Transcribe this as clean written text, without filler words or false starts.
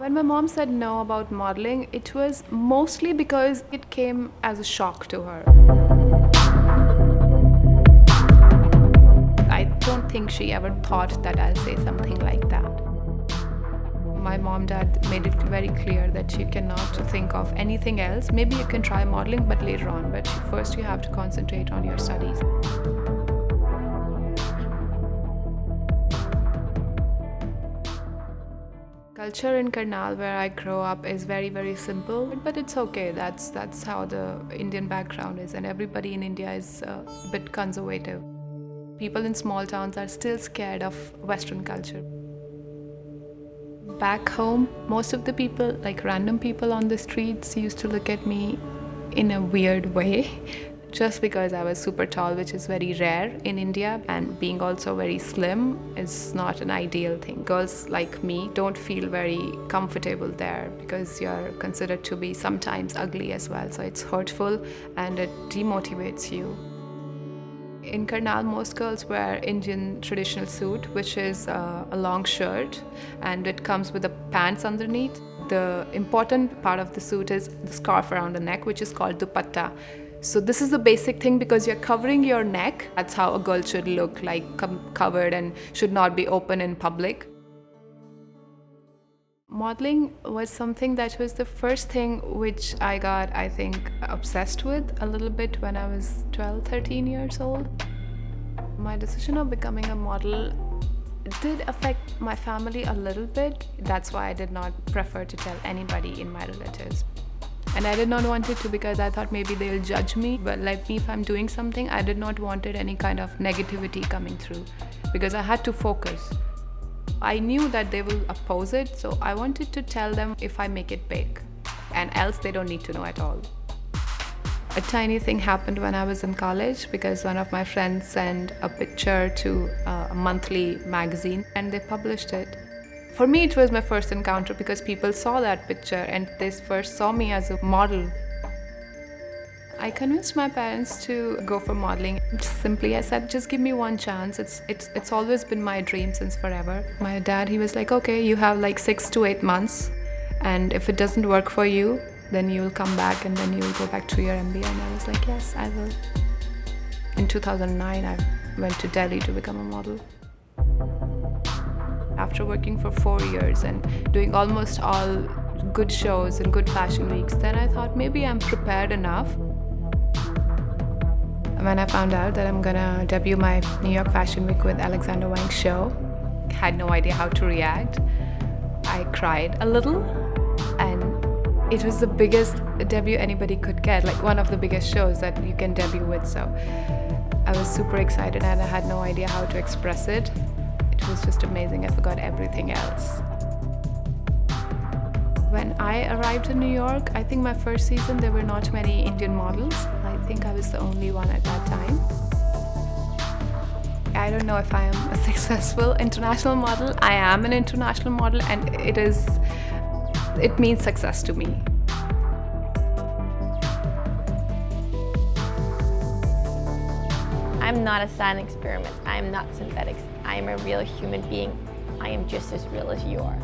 When my mom said no about modeling, it was mostly because it came as a shock to her. I don't think she ever thought that I'll say something like that. My mom and dad made it very clear that you cannot think of anything else. Maybe you can try modeling, but later on. But first you have to concentrate on your studies. Culture in Karnal, where I grow up, is very, very simple, but it's okay. That's how the Indian background is, and everybody in India is a bit conservative. People in small towns are still scared of Western culture. Back home, most of the people, like random people on the streets, used to look at me in a weird way. Just because I was super tall, which is very rare in India, and being also very slim is not an ideal thing. Girls like me don't feel very comfortable there because you're considered to be sometimes ugly as well. So it's hurtful and it demotivates you. In Karnal, most girls wear Indian traditional suit, which is a long shirt, and it comes with the pants underneath. The important part of the suit is the scarf around the neck, which is called dupatta. So this is the basic thing because you're covering your neck. That's how a girl should look, like covered, and should not be open in public. Modeling was something that was the first thing which I got, I think, obsessed with a little bit when I was 12, 13 years old. My decision of becoming a model did affect my family a little bit. That's why I did not prefer to tell anybody in my relatives. And I did not want it to because I thought maybe they'll judge me. But like me, if I'm doing something, I did not want any kind of negativity coming through because I had to focus. I knew that they will oppose it, so I wanted to tell them if I make it big, and else they don't need to know at all. A tiny thing happened when I was in college because one of my friends sent a picture to a monthly magazine and they published it. For me, it was my first encounter because people saw that picture and they first saw me as a model. I convinced my parents to go for modeling. Simply, I said, just give me one chance. It's always been my dream since forever. My dad, he was like, okay, you have like 6 to 8 months, and if it doesn't work for you, then you'll come back and then you'll go back to your MBA. And I was like, yes, I will. In 2009, I went to Delhi to become a model. After working for 4 years and doing almost all good shows and good fashion weeks, then I thought maybe I'm prepared enough. When I found out that I'm gonna debut my New York Fashion Week with Alexander Wang's show, I had no idea how to react. I cried a little, and it was the biggest debut anybody could get, like one of the biggest shows that you can debut with. So I was super excited and I had no idea how to express it. It was just amazing. I forgot everything else. When I arrived in New York, I think my first season there were not many Indian models. I think I was the only one at that time. I don't know if I am a successful international model. I am an international model, and it means success to me. I'm not a science experiment. I am not synthetics. I am a real human being. I am just as real as you are.